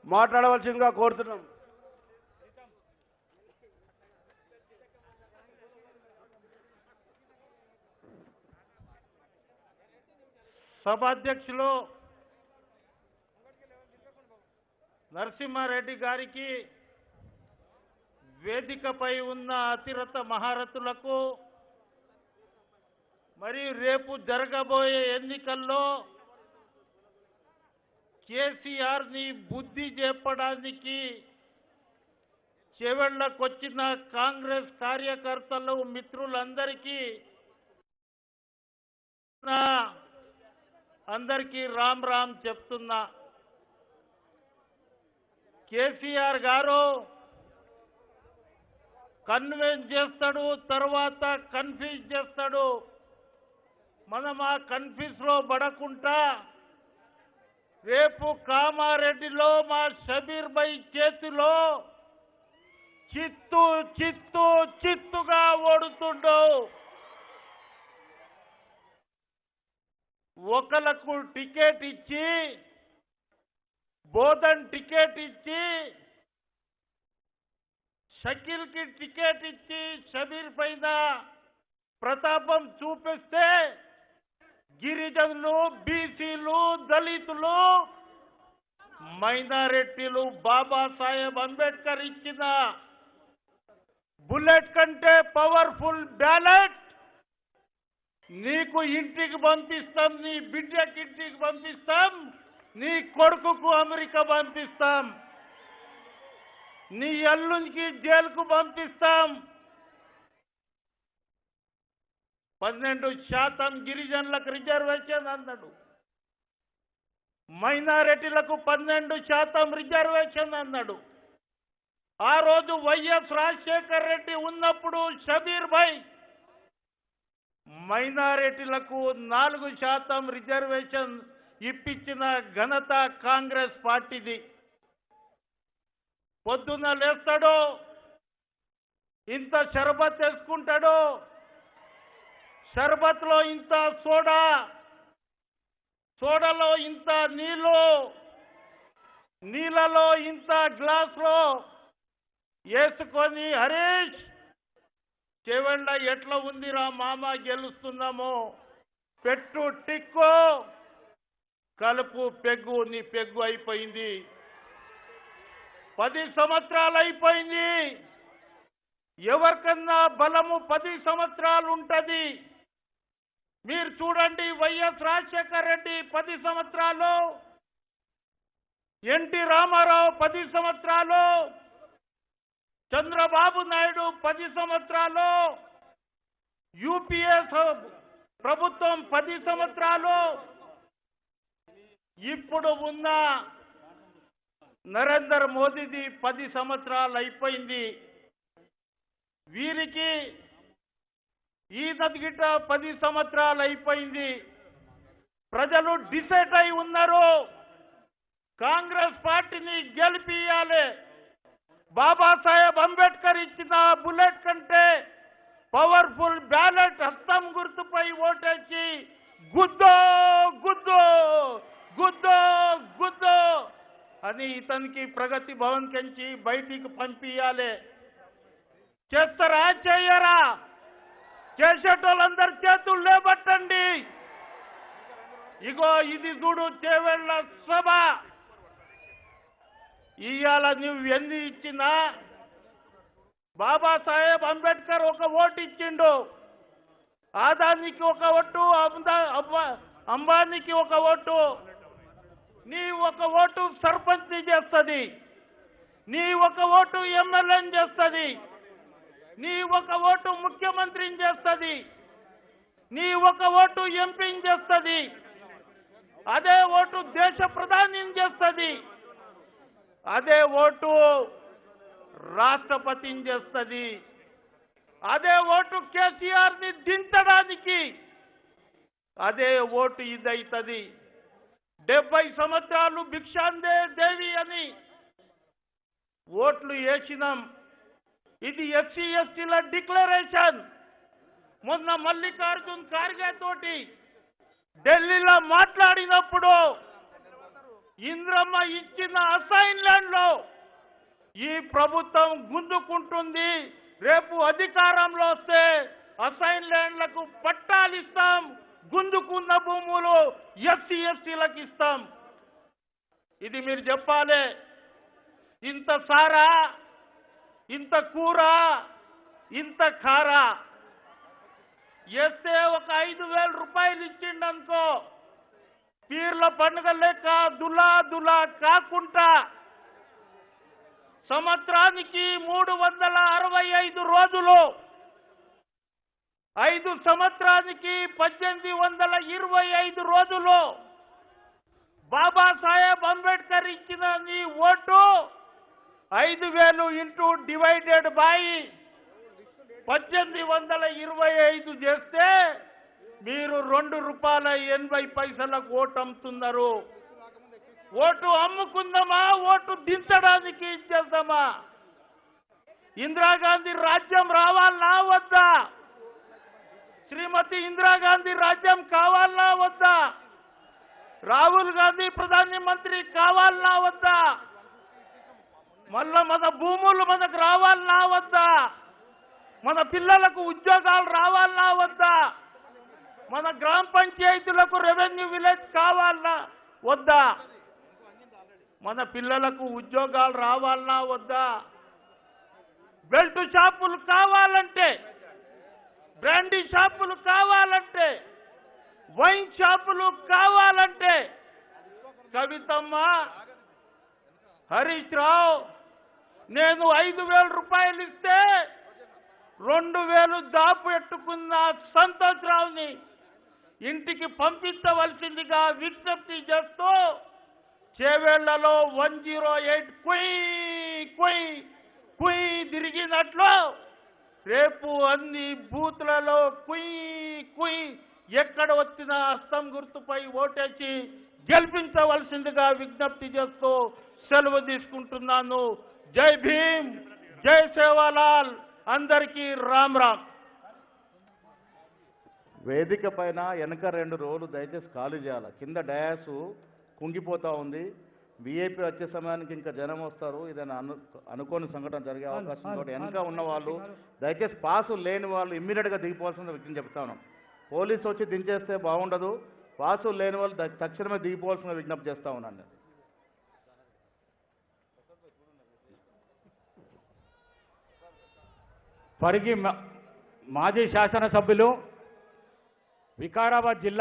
మాట్లాడవలసిందిగా కోరుతున్నాం. సభాధ్యక్షులు నరసింహారెడ్డి గారికి, వేదికపై ఉన్న అతిరథ మహారథులకు, మరియు రేపు జరగబోయే ఎన్నికల్లో కేసీఆర్ని బుద్ధి చెప్పడానికి చెవెళ్లకొచ్చిన కాంగ్రెస్ కార్యకర్తలు మిత్రులందరికీ రామ్ రామ్ చెప్తున్నా. కేసీఆర్ గారు కన్విన్స్ చేస్తాడు, తర్వాత కన్ఫ్యూజ్ చేస్తాడు. మనం ఆ కన్ఫ్యూజ్ లో పడకుండా రేపు కామారెడ్డిలో మా షబీర్ భాయ్ చేతిలో చిత్తుగా ఓడుతుండో. ఒకలకు టికెట్ ఇచ్చి, బోధన్ టికెట్ ఇచ్చి, షకీల్ కి టికెట్ ఇచ్చి షబీర్ పైన ప్రతాపం చూపిస్తే గిరిజనులు, బీసీలు, దళితులు, మైనారిటీలు బాబాసాహెబ్ అంబేద్కర్ ఇచ్చిన బుల్లెట్ కంటే పవర్ఫుల్ బ్యాలెట్ నీకు ఇంటికి పంపిస్తాం, నీ బిడ్డకి ఇంటికి పంపిస్తాం, నీ కొడుకుకు అమెరికా పంపిస్తాం, నీ అల్లునికి జైలుకు పంపిస్తాం. 12% గిరిజనులకు రిజర్వేషన్ అన్నాడు, మైనారిటీలకు 12% రిజర్వేషన్ అన్నాడు. ఆ రోజు వైఎస్ రాజశేఖర్ రెడ్డి ఉన్నప్పుడు షబీర్ భాయ్ మైనారిటీలకు 4% రిజర్వేషన్ ఇప్పించిన ఘనత కాంగ్రెస్ పార్టీది. పొద్దున్న లేస్తాడు, ఇంత షర్బత్ వేసుకుంటాడు, షర్బత్ లో ఇంత సోడా, సోడాలో ఇంత నీళ్ళు, నీళ్ళలో ఇంత గ్లాసులో వేసుకొని, హరీష్ చెవెళ్ళ ఎట్లా ఉందిరా మామ, గెలుస్తున్నాము, పెట్టు టిక్కు, కలుపు పెగ్గు, నీ పెగ్గు అయిపోయింది. 10 సంవత్సరాలు అయిపోయింది. ఎవరికన్నా బలము 10 సంవత్సరాలు ఉంటది. మీరు చూడండి, వైఎస్ రాజశేఖర్ రెడ్డి 10 సంవత్సరాలు, ఎన్టీ రామారావు 10 సంవత్సరాలు, చంద్రబాబు నాయుడు 10 సంవత్సరాలు, యూపీఏ ప్రభుత్వం 10 సంవత్సరాలు, ఇప్పుడు ఉన్న నరేంద్ర మోదీది 10 సంవత్సరాలు అయిపోయింది. వీరికి ఈ నదిగిట 10 సంవత్సరాలు అయిపోయింది. ప్రజలు డిసైడ్ అయి ఉన్నారు, కాంగ్రెస్ పార్టీని గెలిపియాలి. బాబాసాహెబ్ అంబేద్కర్ ఇచ్చిన బుల్లెట్ కంటే పవర్ఫుల్ బ్యాలెట్ హస్తం గుర్తుపై ఓటేసి గుద్దో గుద్దో గుద్దో గుద్దో అని ఇతనికి ప్రగతి భవన్ కంచి బయటికి పంపించాలి. చేస్తారా, చేయరా? చేసేటోళ్ళందరూ చేతులు లేబట్టండి. ఇగో ఇది చూడు చేవెళ్ళ సభ. ఇవాళ నువ్వు ఎన్ని ఇచ్చినా, బాబాసాహెబ్ అంబేద్కర్ ఒక ఓటు ఇచ్చిండు, ఆదానికి ఒక ఓటు, అంబానీకి ఒక ఓటు. నీ ఒక ఓటు సర్పంచ్ని చేస్తుంది, నీ ఒక ఓటు ఎమ్మెల్యేని చేస్తుంది, నీ ఒక ఓటు ముఖ్యమంత్రిని చేస్తుంది, నీ ఒక ఓటు ఎంపీని చేస్తుంది, అదే ఓటు దేశ ప్రధానిని చేస్తుంది, అదే ఓటు రాష్ట్రపతిని చేస్తుంది, అదే ఓటు కేసీఆర్ని దించడానికి, అదే ఓటు ఇదైతుంది. 70 సంవత్సరాలు భిక్షాందే దేవి అని ఓట్లు వేసినాం. ఇది ఎస్సీ ఎస్టీల డిక్లరేషన్. మొన్న మల్లికార్జున్ ఖార్గే తోటి ఢిల్లీలో మాట్లాడినప్పుడు ఇంద్రమ్మ ఇచ్చిన అసైన్మెంట్లో ఈ ప్రభుత్వం గుంజుకుంటుంది. రేపు అధికారంలో వస్తే అసైన్ ల్యాండ్లకు పట్టాలు ఇస్తాం, గుంజుకున్న భూములు ఎస్సీ ఎస్టీలకు ఇస్తాం. ఇది మీరు చెప్పాలి. ఇంత సారా, ఇంత కూర, ఇంత కారా వేస్తే ఒక 5,000 రూపాయలు ఇచ్చిండనుకో, పీర్ల పండుగ లెక్క దులా కాకుండా సంవత్సరానికి 365 రోజులు, 5 సంవత్సరానికి 1825 రోజులు బాబాసాహెబ్ అంబేద్కర్ ఇచ్చిన నీ ఓటు 5,000 ఇంటూ డివైడెడ్ బై 1825 చేస్తే మీరు ₹2.80 ఓటు అమ్ముతున్నారు. ఓటు అమ్ముకుందామా, ఓటు దించడానికి ఇచ్చేద్దామా? ఇందిరాగాంధీ రాజ్యం రావాలనా వద్దా? శ్రీమతి ఇందిరాగాంధీ రాజ్యం కావాలనా వద్దా? రాహుల్ గాంధీ ప్రధానమంత్రి కావాలనా వద్దా? మళ్ళా మన భూములు మనకు రావాలనా వద్దా? మన పిల్లలకు ఉద్యోగాలు రావాలనా వద్దా? మన గ్రామ పంచాయతీలకు రెవెన్యూ విలేజ్ కావాలనా వద్దా? మన పిల్లలకు ఉద్యోగాలు రావాలనా వద్దా? బెల్ట్ షాపులు కావాలంటే, బ్రాండీ షాపులు కావాలంటే, వైన్ షాపులు కావాలంటే కవితమ్మ, హరీష్ రావు నేను 5,000 రూపాయలు ఇస్తే 2,000 దాపు పెట్టుకున్న సంతోష్ రావుని ఇంటికి పంపించవలసిందిగా విజ్ఞప్తి చేస్తూ చేవేళ్లలో 108 కుయ్ తిరిగినట్లు రేపు అన్ని బూత్లలో కుయ్ ఎక్కడ వచ్చిన హస్తం గుర్తుపై ఓటేసి గెలిపించవలసిందిగా విజ్ఞప్తి చేస్తూ సెలవు తీసుకుంటున్నాను. జై భీమ్, జై సేవాలాల్, అందరికీ రామ్ రామ్. వేదిక పైన వెనక 2 రోలు దయచేసి ఖాళీ చేయాలి. కింద డయాసు కుంగిపోతూ ఉంది. వీఐపీ వచ్చే సమయానికి ఇంకా జనం వస్తారు. ఏదైనా అనుకోని సంఘటన జరిగే అవకాశం ఉంటుంది. వెనక ఉన్న వాళ్ళు దయచేసి పాసు లేని వాళ్ళు ఇమ్మీడియట్గా దిగిపోవాల్సిన విషయం చెప్తా ఉన్నాం. పోలీసు వచ్చి దించేస్తే బాగుండదు. పాసు లేని వాళ్ళు తక్షణమే దిగిపోవాల్సిన విజ్ఞప్తి చేస్తూ ఉన్నాను. పరిగి మాజీ శాసనసభ్యులు, వికారాబాద్ జిల్లా